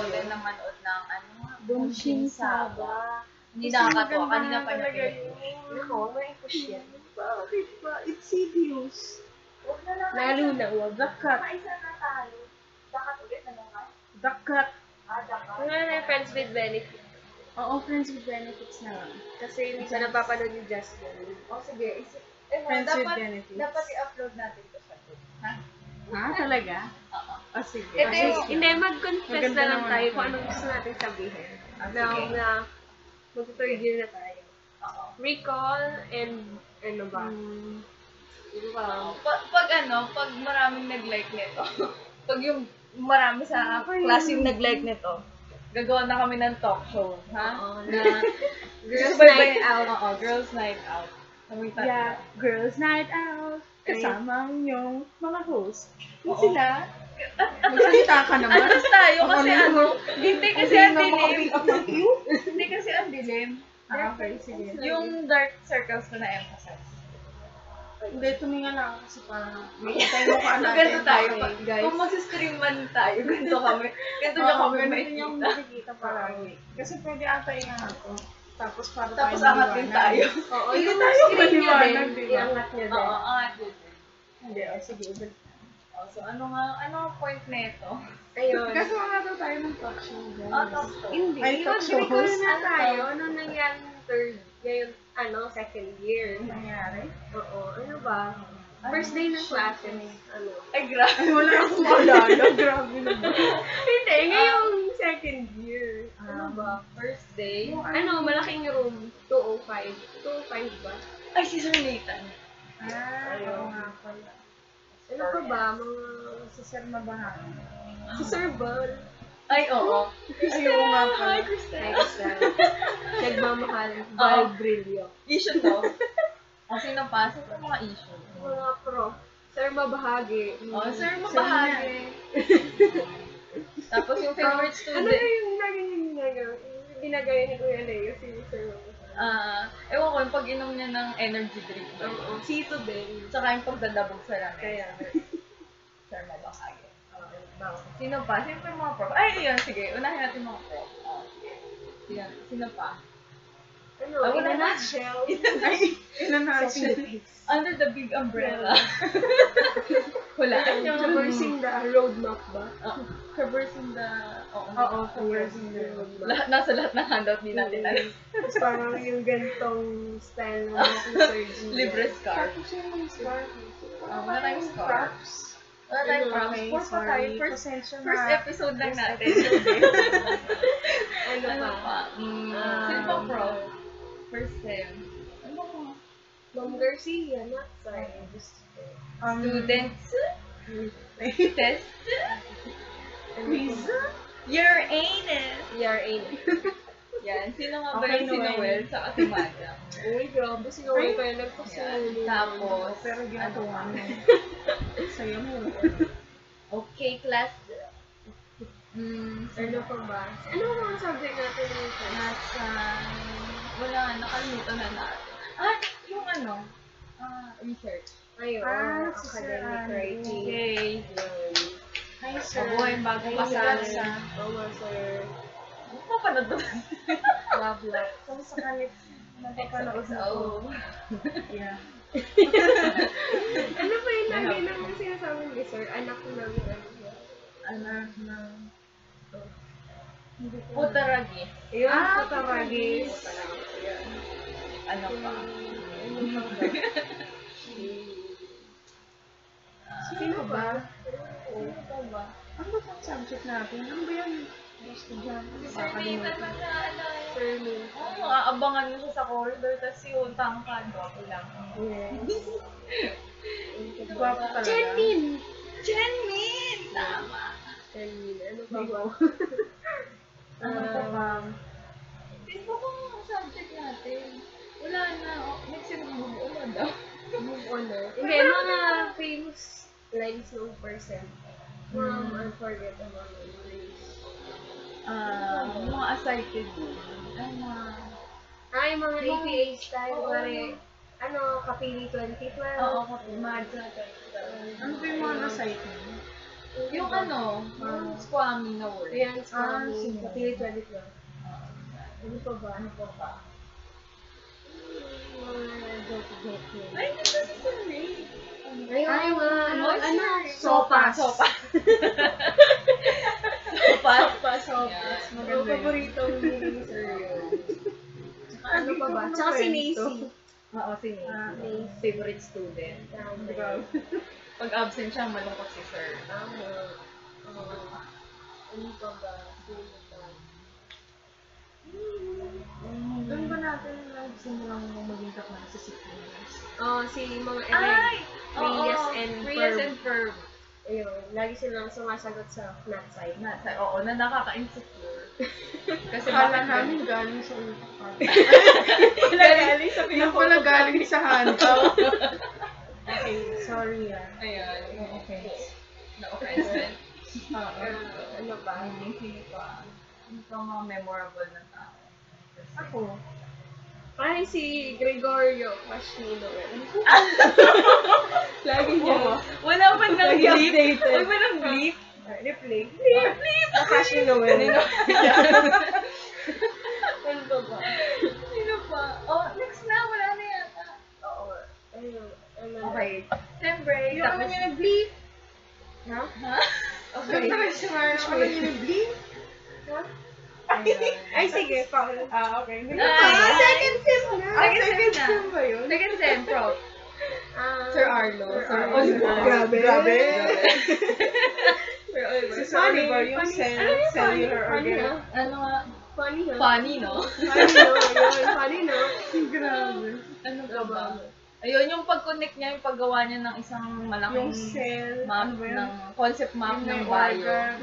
din na manood ng Bunshin Saga. Hindi nakakatawa. Kanina pa na Ako, may push yan. Bakit ba? It's serious. Huwag na lang. Lalo na, wag. The Cut. Maisa na tayo. Dakat ulit na naman. The Cut. Dakat. Wala na Friends with Benefits. Oo, Friends with Benefits na lang. Kasi hindi ko napapanood yung Just Girl. Sige. Friends with Benefits. Dapat i-upload natin to sa group. Ha? Ha? Talaga? Oo. Sige. Ito yung- Hindi, mag-confess Maganda na lang naman tayo ako. kung anong gusto natin sabihin. Sige. Na mag-third year na tayo. Oo. Recall and ano ba? Pag maraming nag-like nito, pag yung marami sa class yung nag-like nito, gagawa na kami ng talk show, ha? Oo, Na Girls' sabay-bay- Night Out. Oo, girls night out. Kami tatlo. Yeah, Girls Night Out. Kasama ang inyong mga host. Yung Oo. sila. Magsalita ka naman. Alas tayo kasi hindi kasi ang Hindi dilim. na ako you. Hindi kasi ang dilim. Okay, sige. Yung dark circles ko na-emphasize. Hindi, tuminga lang ako kasi parang makita yung mukha natin. Ganito tayo. Okay, guys. Kung mag-stream man tayo, ganito kami. Ganito niya Oo, kami ganun yung makikita. makikita palagi. Kasi pwede ata inangat ko. Tapos para Tapos tayo angat din maliwanag. tayo. Oo, Hindi yung tayo screen niya maliwanag, din. di ba? Iangat niya din. Oo, angat din. Hindi, sige. So, ano ang point na ito? Ayun. Kasi wala daw tayo ng talk show. guys. Talk show. Hindi. Ay, talk show Mag-recall host. na tayo. Ano nangyari ng third? Ngayon, second year. Ano nangyari? Oo. Ano ba? First day ng classes. Ano? Ay, grabe. Ay, wala akong maalala. Grabe na ba? Hindi. Ngayong second year. Ano ba? First day? Ano, malaking room. 205. 205 ba? Ay, si Sir Nathan. Oo nga pala. Ano pa ba? Mga... Si Sir Mabahan. Si Sir Bal. Ay, oo. Ayun nga pala. Hi, Crystal. Nagmamahal. Oo. Val Brillo. Issue to. Sino pa? Sino pa mga issue? Mga prof. Sir Mabahagi. Oh, Sir Mabahagi. Tapos yung favorite Ano student. yung naging ginagaya ni Kuya Leo si Sir Mabahagi? Ewan ko, yung pag-inom niya ng energy drink. Oo. Sito din. Tsaka yung pagdadabog sa lamesa. Kaya, Sir Mabahagi. Sino pa? Sino pa yung mga prof? Ay, yun. Sige, unahin natin mga prof. Yan. Sino pa? ano, Ah, in wala a na. nutshell. Ay, ilan na siya. Under the big umbrella. Hulaan niyo. Traversing the roadmap ba? Traversing the... Oo, traversing the roadmap. Nasa lahat ng handout din natin. Tapos parang yung gantong style ng mga Sir G. Libre scarf. Tapos yung scarf. Wala tayong scarf. Props. Wala tayong props. Okay, Four pa tayo. sorry. Pasensya na. First episode lang natin. Ano Ano pa? pa? Sino pa prof? First sem. Ano pa? Ma'am Garcia, not science. Students. Test. Quiz? Your anus. ERA. Yan. Sino nga ba Okay, yung si Noel. Noel sa si Madam? Uy, grabe. Sinaway kayo Yan. nagpasulo. Tapos, Pero ginagawa mo. Saya mo. okay, class. Ano pa ba? Ano ang mga subject natin nito? Nasa, wala, nakalimutan na natin. Yung ano, research. Ayun, Si Sir academic Andy. writing. Okay. Yun. Hi, sir. Mabuhay bago Ay, pasal. sir. Oo, sir. Ano pa panood ba? Love, love. Kung sakalit napapanood mo ko. XOXO. Yeah. Ano ba yung lagi naman sinasabi ni sir? Anak ng ano? Anak ng... Hindi ko. Putaragi. Ayun, Ah, Putaragis. Ano pa? Ano pa ba? Sino ba? Ano pa ba? Ano ba ang subject natin? Ano ba yung estudyante? Si Sir Nathan mag-ano. Sir Min. Oo, aabangan mo siya sa corridor, tapos yung tangkad, wako lang. Yes. Gwapo talaga. Chetin! Chenmin! Tama. Chetin. Ano pa ba? Ano pa ba? Sino ba ang subject natin? Wala na. Next year move on na daw. Move on na. Hindi, mga famous lines ng person. From Unforgettable Memories. Mga excited din. Ay, mga... Ay, mga Yung- APA style. Oo. Pare, ano, Kapili 2012. Oo, kapag. Madsa Ano ba yung mga nasa-site mo? Yung ano, yung squammy na word. Ayan, Swami. sige. Kapilit 12 na. Ano pa ba? Ano pa ba? Mga joke-joke yun. Ay, ganda si Sunday. Ay, mga, ano, Sopas. Sopas. Sopas. Yeah. Maganda yun. Paboritong ni Sir yun. Ano pa ba? Tsaka si Macy. Oo, si Macy. Favorite student. Pag absent siya, malungkot si Sir. Tama. Ano pa ba? Sino pa? Doon ba natin nagsimulang maging takna sa sickness? Si mga Ay! Reyes Oo, and Reyes Ferb. and Ferb. Ayun, lagi silang sumasagot sa flat side. Oo, na nakaka-insecure. Kasi Akala bakit namin galing sa utak ka. galing sa Yung pala galing sa hantaw. Okay, sorry Ayan. Okay. Na-offense din. Ano ba? Sino pa? Ano pa mga memorable na tao? Ako. Ay, si Gregorio Pashnino. Lagi niya. Wala pa nang Lagi bleep. updated. Wala pa nang bleep. Replay. Bleep! Pashnino. Ano ba ba? Sino pa? Oh, next na. Wala na yata. Oo. Ayun. Ano na? Okay. Sem break. Yung ano Tapos, niya nag-bleep? ha? Okay. Ano niya nag-bleep? Ay, sige. Paul. Okay. Second sem na. Second sem na. ba yun? Second sem, prof. Sir Arlo. Sir Arlo. Grabe. Sir Oliver. Si Sir Oliver yung cellular organ. Ano nga? Funny, no? Funny, no? Funny, no? Yun, funny, no? Grabe. Ano ka ba? Ayun, yung pag-connect niya, yung paggawa niya ng isang malaking Yung cell. map, Ano ba yun? ng concept map Yung ng may bio. organ.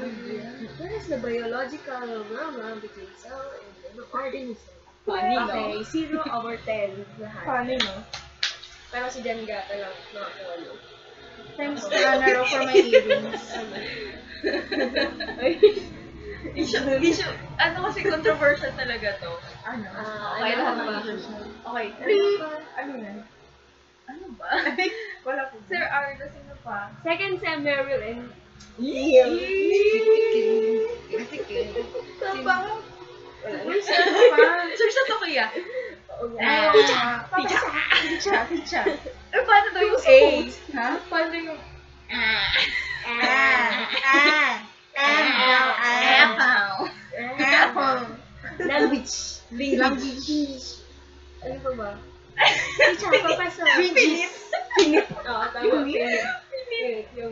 What is the biological drama between cell and organism? Funny, no? Okay, 0/10 lahat. Funny, no? Pero si Jan Gata lang, nakakawalo. Thanks to Anaro for my earrings. Issue, ano kasi controversial talaga to. Ano? Okay, lahat ba? Okay. Ano yan? Ano ba? Wala po. Sir Arlo, sino pa? Second sem, Meryl and Tapang. Sir Satokuya. Teacher. Eh, paano daw yung A? Ha? Paano yung... Apple. language. Language. Ano pa ba? Teacher, papasok. Pinit. Oo, tama. Pinit.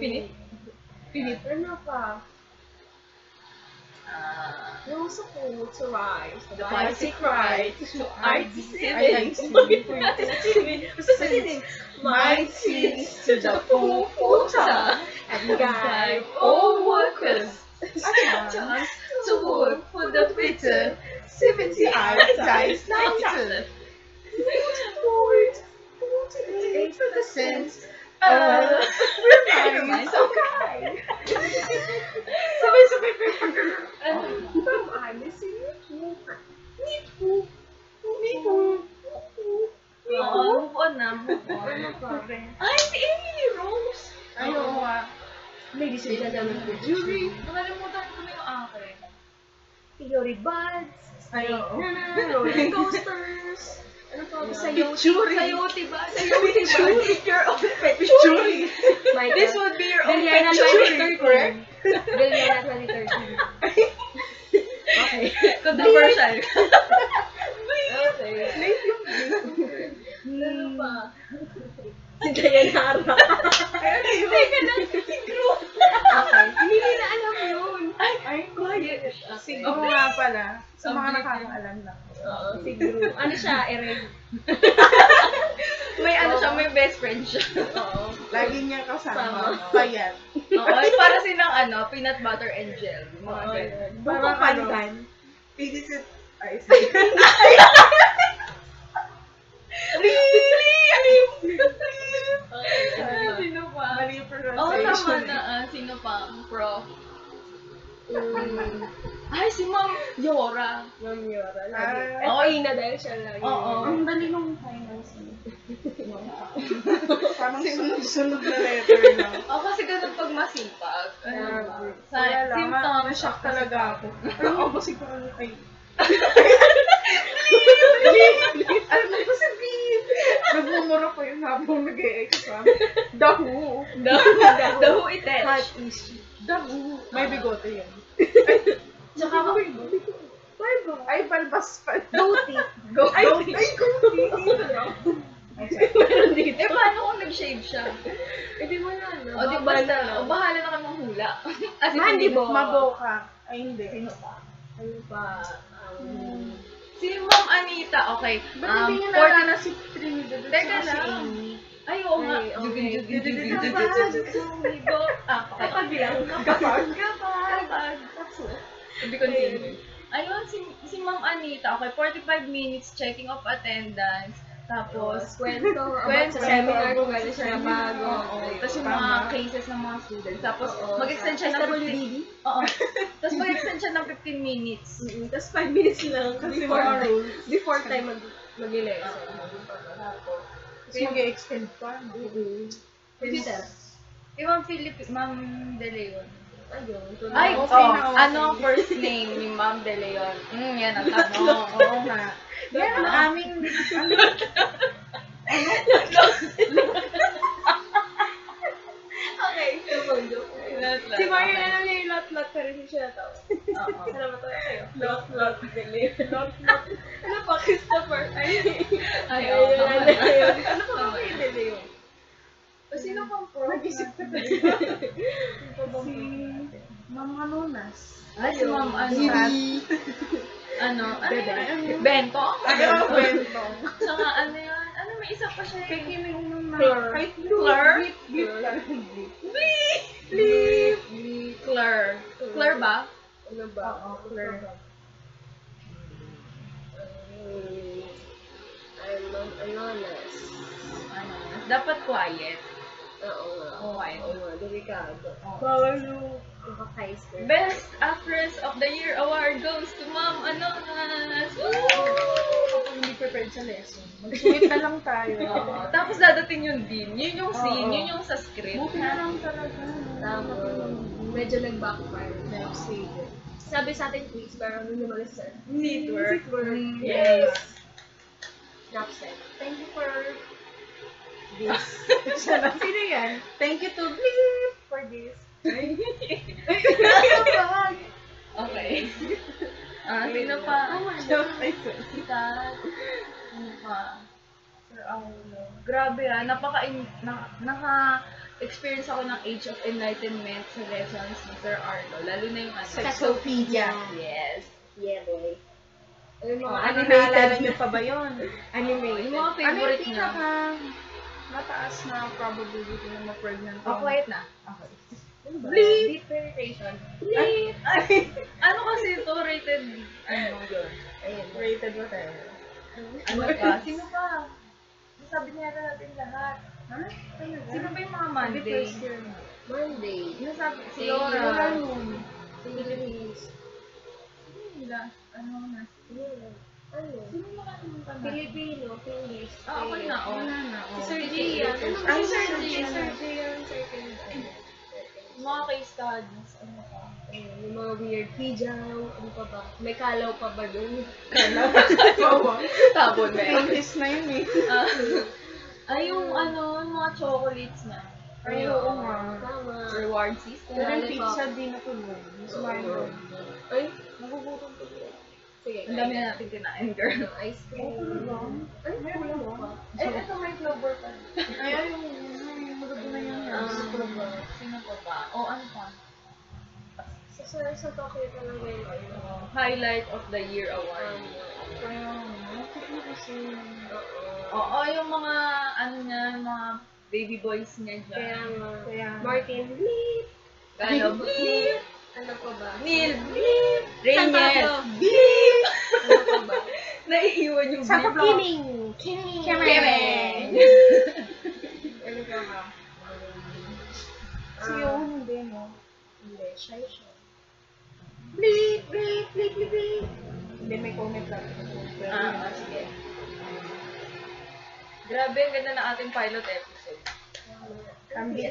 Pinit. Pinit. Ano pa? Yung sa quote, to rise. The basic right to art Ay, My sins to the pupusa and guide all workers to work for the bitter 70 hours times 90. 48%. Never mind. Okay. Sabay-sabay pa yung I'm missing you. Oo, move on na, move on. Ano pa? Ay, si Emily Rose! Ay, oo nga. Ladies and gentlemen, the jury. Nakalimutan ko na yung akin. Theory buds. Ay, oo. Roller coasters. Ano pa ba? Sayo. Sayote ba? Sayote ba? Your own Pichuri. This would be your own Biliana picture, 2013. correct? Biliana 2013. Okay. Controversial. Okay. Ano pa? Si Ano Dayanara. yun? Teka lang, si Drew. Okay. Hindi nila alam yun. Ay, quiet. Siguro nga pala. Sa mga nakakaalam lang. Oo, siguro. Ano siya, Eren? May ano siya, may best friend siya. Oo. Lagi niya kasama. Sama. Payat. Oo, ay para silang ano, peanut butter and gel. Mga Oo, ganun. yun. Parang Bukong pandan. Pigisit. Ay, sige. Okay. Sino pa? Mali yung Oo, tama pronunciation. na. Sino pa? Prof. Mm. Ay, si Ma'am Yora. Ma'am Yora. Ah. Lagi. At Ina dahil siya lagi. Oo. Ang dali nung finals niya. Parang sunod-sunod na letter lang. Ako kasi ganun pag masipag. Sa Kaya lang, symptoms. na-shock talaga ako. Ano ako kasi kung ano ay... Ano mo ba sabihin? Nagmumura pa yun habang nag-e-exam. Dahu. Dahu itet. Hot issue. Dahu. May bigote yan. Tsaka ako, Ay, balbas pa. Goatee. Ay, goatee. Dito lang. eh paano kung nag-shave siya? Eh, di mo na, no? O di basta, o bahala na kami manghula. As in, Mandy hindi Bo. Maboka. Ay, hindi. Sino pa? Ano pa? Si Ma'am Anita, okay. Ba't hindi niya 40 nakana si Trinidad? Teka at saka si lang. Amy? Ay, oo nga. Ay, okay. Kapag lang. Kapag. Sabi continue. Ayun, si Ma'am Anita, okay, 45 minutes checking of attendance. Tapos, Kwento about Kwento. sa seminar kung gano'n siya bago. oo. Tapos yung mga cases ng mga students. Tapos, mag-extend siya ng 15 SWD. Oo. Tapos mag-extend siya ng 15 minutes. Tapos 5 minutes lang Kasi before, mga rules. before time mag-lesson. Tapos mag-extend pa. Si Ma'am Ma'am De Leon. Ayun. Ay, Okay oh, na, okay. ano ang first name ni Ma'am De Leon? Yan ang tanong. Oo nga. Yan ang aming... Ano? Okay, joke. Si Mario na lang yung lot-lot pero hindi siya natawa. Oo. Salamat tayo. Lot-lot. Lot-lot. Ano pa, Christopher? Ay, Ayun, oo. ayun. Ano pa ba yung dili yun? Sino pang pro? Nag-isip ka talaga. Si Ma'am Manonas. Ay, si Ma'am ano? Ano yun? Bento? Ano kwento? Saka ano yun? Ano, may isa pa siya Kay eh. Kim yung Fleur. Kay Fleur. Fleur? Blip lang. Blip. Bleep! Claire. Claire ba? Ano ba? Oo, Fleur. I'm anonymous. Ano? Dapat quiet. Oo nga. Quiet. Oo nga, delikado. Bawal yung... Nakaka-high Best Actress of the Year Award goes to Ma'am Anonas! Woo! Kapag hindi prepared sa lesson. Mag-sweet na lang tayo. Oo. Tapos dadating yung din. Yun yung scene. Oo. Yun yung sa script. Buti na lang talaga. Tama. Medyo nag-backfire. Nag-save. Sabi sa atin quiz, pero minimal sa Seatwork. Mm, Yes. Dropset. Thank you for This. Sino yan? Thank you to Blip for this. Okay. Sino pa? Ay, sorry. Sikat. Ano pa? Sir Aulo. Grabe naka-experience ako ng Age of Enlightenment sa lessons ni Sir Arlo. Lalo na yung ano. Sexopedia. Yes. Yeah, boy. Yung mga Ano animated. naalala niyo pa ba yun? Animated. Yung mga Ano favorite yung niya. pinaka mataas na probability na ma-pregnant Oh, quiet na. Okay. Bleep! Deep penetration. Bleep! Ano kasi ito rated? Ano yun? Ayun. Rated whatever. Ano pa? Sino pa? Sabi niya natin lahat. Ha? Sino ba yung mga Hindi Monday? first year na. Monday. Nasabi, si Laura. Laura. Philippines. Nila. Ano na? Ano? Sino makalimutan na? Filipino, English. Okay na, oh. Wala na. Si Oh. Sir Gian. Ano ba Ay, si Sir Sir Gian? Gian. Sir Gian, second. Mga case studies. Ano pa? Ayun, yung mga weird hijaw. Ano pa ba? May kalaw pa ba dun? Tabon na yun. Practice na yun eh. Ay, yung ano, yung mga chocolates na. Ay, oo nga. Tama. Reward system. Pero yung Lollipop. pizza di natuloy. Mas mahal. Ay, nagugutom ko. Sige. Ang dami na natin kinain, girl. Ice cream. Ay, kulang pa. Eh, ito may flavor pa. Ay, yung maganda na yan. Sino pa ba? O, ano pa? Sa Tokyo talaga yun. Highlight of the Year Award. Kaya, nakit na kasi. Oo, yung mga, ano niya, mga baby boys niya Kaya dyan. nga. Kaya, Martin, bleep. Gano, bleep! Ano pa ba? Neil, bleep! Santa Reyes, Claus. bleep! Ano pa ba? Naiiwan yung Santa bleep. Claus. Kimming. Kevin! Ano pa ba? Si Yoon, hindi, no? Hindi, shy. Bleep, bleep, bleep, bleep, bleep. Hindi, may comment lang. Sige. Grabe, ang ganda ng ating pilot episode. Hindi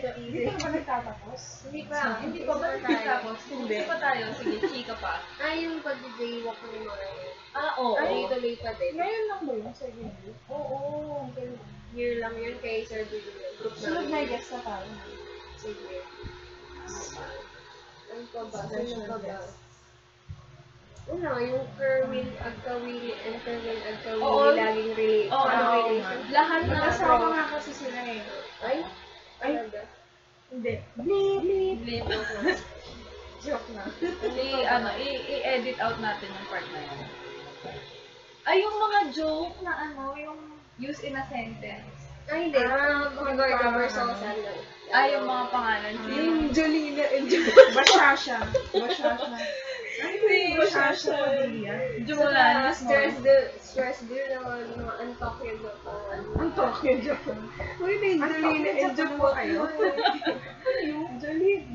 ka ba nagtatapos? Hindi pa. Hindi pa ba tapos? Hindi pa tayo. Sige, chika pa. Yung pag-jaywalk ng mga yun. Oo. Ay, tuloy pa din. Ngayon lang ba yun? Second year? Oo. Year lang yun kay Sir Bigla. Group Sunod na namin. guest na tayo. Sige. Ano pa ba? Sino pa ba? Yung Kerwin, Agkawili, and Kerwin, Oo. Agkawili, laging relate. Oo, Ano oo. relation? Lahat na Nag-asawa nga kasi sila eh. Ay? Ay. Talaga? Hindi. Bleep. Blip. Joke na. I-edit out natin yung part na yun. Ay, yung mga joke na yung use in a sentence. Ay, hindi. Mga universal ano. sandal. Ay, yung mga pangalan. Yung Jolina and Bashasha. Bashasha. Ay, Bashasha Padilla. Jumulan. Stress din naman, mga Antokyo Japan. Ang Tokyo Japan. Uy, may Jolina and Japan kayo.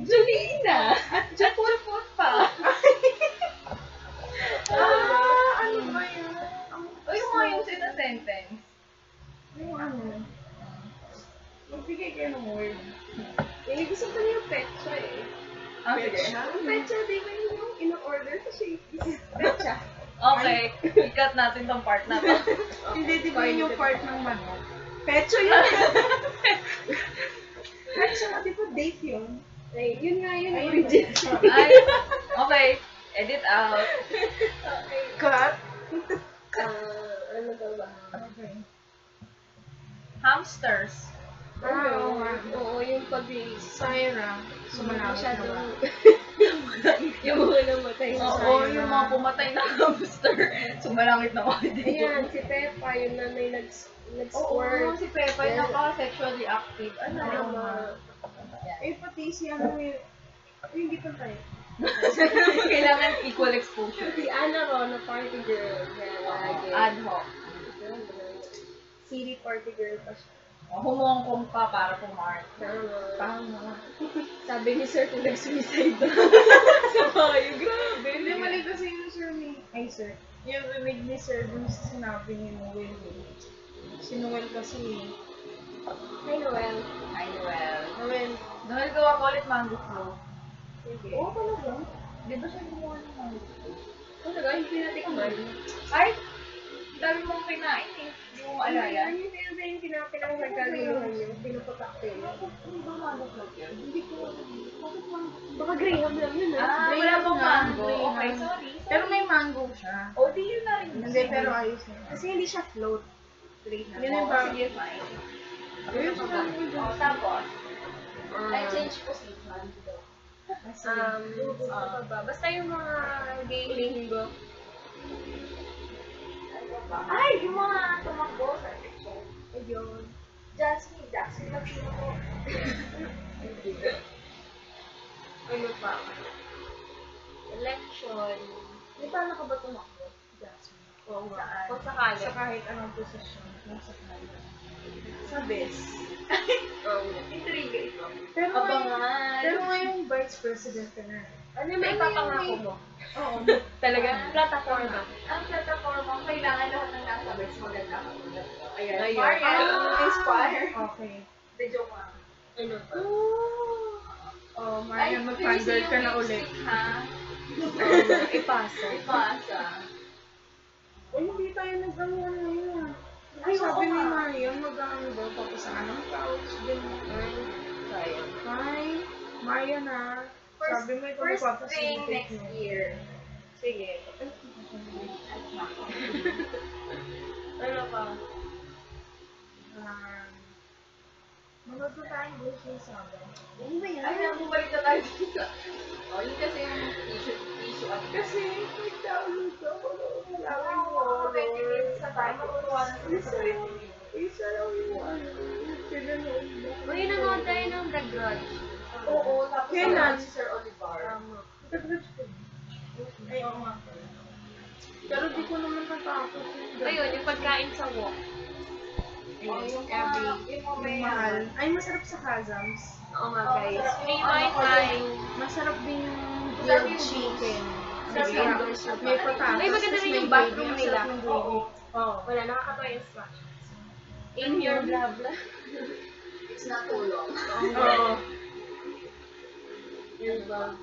Jolina! Japot pa! Ano ba yun? O yung mga use in a sentence. Yung ano? Magbigay kayo ng word. Gusto ko na yung petsa eh. Ah, sige. Ang petsa, di ba yung in-order ko siya? Petsa. Okay, i-cut natin tong part na to. Hindi, di ba yun yung part ng manok? Petso yun. Petso, di ba date yun? Ay, yun nga yun. Ayun. Original. Ay, okay. Edit out. Cut. Ano ba ba? Okay. Hamsters. Oo, yung pag-release. Syra. Sumalawit na ba? Yung mga namatay sa Oo, yung mga pumatay na hamster. Sumalangit na ako dito. Ayan, si Peppa, yung nanay Oo, nag-squirt. si Pepa yung naka-sexually active. Ano yung Tama. Eh, pati si ano yung hindi pa tayo. kailangan equal exposure. Si Anna Ron, na party girl. Lagi. Ad hoc. City party girl pa siya. Humongkong pa para pumark. Tama. Sabi ni Sir kung nag-suicide daw. Sa bayo, grabe. Hindi, mali kasi yung sir ni... Ay, sir. Yung rinig ni sir dun sa sinabi ni Noel. Si Noel kasi... Hi, Noel. Ay, well. Noel. Noel, gawa ko ulit mango flow. Sige. Oo, talaga. Di ba siya gumawa ng mango flow? Talaga, hindi natikman. Ay! Dami mong kinain eh. Hindi mo maalala. Ano yung pinapinang nagkalimuhan niyo? Pinuputak ko yun. Hindi ba mango flow yun? Hindi ko... Baka Graham lang yun Ah, Graham wala pang na, mango. Graham. Okay, sorry. Pero may mango siya. O, di yun na rin. Hindi, pero ayos na. Kasi hindi siya float. Graham. Yun yung Oo, parang... sige, fine. Ayun siya. O, tapos, I change position. Ano ba? Basta yung mga gay linggo. Ay, yung mga tumakbo sa picture. Ayun. Jasmine Latino ko. Ano pa? Election. Di paano ka ba tumakbo? Jasmine. Oo nga. Saan? Kung sakali. Sa kahit anong posisyon. Nasa kahit. Sa best. Intriga ito. Pero Abangan. Pero ngayong vice president ka na. Ano yung may ipapangako mo? Oo. Talaga? Plataforma. Ang plataforma, kailangan lahat ng nasa best maganda ka. Ayan. Ayun. Marian. Inspire. Okay. The joke lang. Ano pa? Oh, Maria, mag-fangirl ka na ulit. Ha? Ipasa. Ipasa. Ay, hindi tayo nag-ano ngayon. Ay, sabi oo ni nga. Maria, mag-ano daw, tapos anong couch din. Sayang. Hi, Maria na. Sabi mo ito First thing magpapacilitate next mo. year. Sige. Ano pa? Manood na tayong Bullshit Saga. Ano ba yan? Ay, bumalik na tayo dito. O, yun kasi yung issue at Kasi, nag-download ako. Wala Oo, ko 20 minutes na tayo. Matutuwa na sa 20 minutes. Isa lang yung ano. Pinanood mo. Uy, nanood tayo ng The Grudge. Oo, tapos Kailan? si Sir Oliver. Tama. Nag-watch ko. Ay, oo nga. Pero di ko naman natakot. Ayun, yung pagkain sa walk. Oh, yung every yung Yung mahal. Ay, masarap sa Kazams. Oo nga, Oo, guys. masarap. Free Ano wifi. Masarap din yung Masarap grilled yung chicken. Sarap May yung sarap. doors na May pa. patatas. Ay, maganda tas rin may yung bathroom gravy. Ang nila. sarap ng gravy. Oo. Wala, nakakatawa yung instructions. In your blah blah. It's not too long. Oo. Yun ba?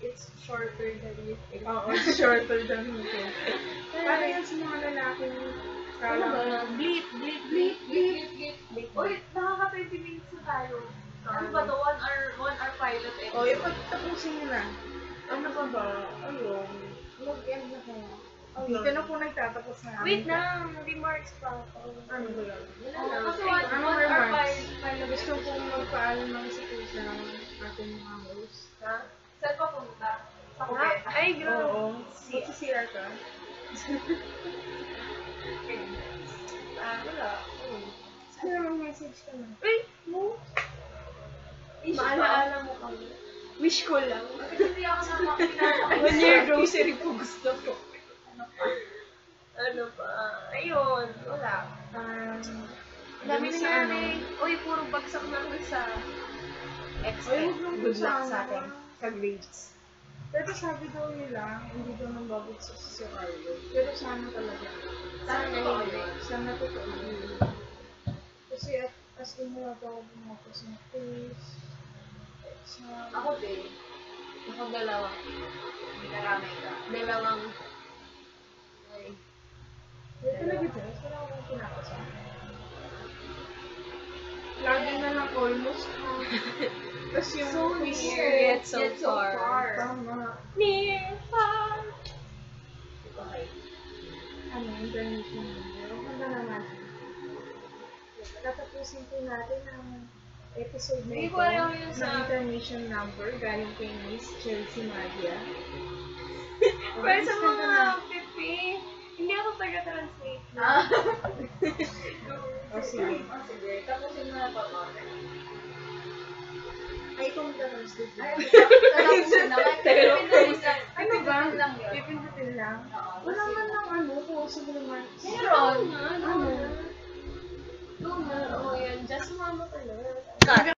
It's shorter than you think. Oo, shorter than you think. Parang yan sa mga lalaking Ano ba? kala. Bleep. Uy, nakaka-20 minutes na tayo. Ano ba to? 1 hour pilot eh. O, tapusin nyo na. Ano pa ba? Ayun. Mag-end na kaya. Dito na po nagtatapos na. Wait na, remarks pa ako. Ano ba yan? Kasi Ano 1 hour remarks? pilot. Gusto kong magpaalam ng isa po sa ating mga host. Ha? Saan pa pumunta? Sa Ah, Cubeta. ay, girl. Oo. Magsisira ka? Wala. Sana mag-message ka na. Wait, mo? Maalaala mo kami. Wish ko lang. Hindi ako nakakita. 1 year grocery po gusto ko. Ano pa? Ayun, wala. Dami dun sa nangyari. Uy, puro bagsak lang sa Ay, expect. huwag lang Good luck sana. sa atin. Sa grades. Pero sabi daw nila, hindi daw nang babag sa Sir Carlo. Pero sana talaga. Sana hindi. Sana totoo yun. Kasi as in mo na daw bumapos ng quiz. Ako din. Ako dalawa. Hindi karamay ka. Dalawang. Ay. Wala talaga dyan. Wala akong pinapasa. Lagi na lang almost. Tapos yung So quiz, near, yet so far. Tama. Near, far. Okay. Ano, international number. Ang ganda naman. Tatapusin po natin ang episode na Hindi ito ko alam yun ng sa- internation number galing kay Miss Chelsea Madia. Pero sa mga pipi, hindi ako taga-translate. Ah. O sige. Sige, tapusin mo na pa ba? Ay, kung translate Ay, mo. tapusin naman. Pipindutin lang. Ano ba? Pipindutin lang yun. Pipindutin lang? Oo, Wala kasi- man lang ano, possible remarks. Meron. Ano? Oo, yan. Just sumama ka na. Cut.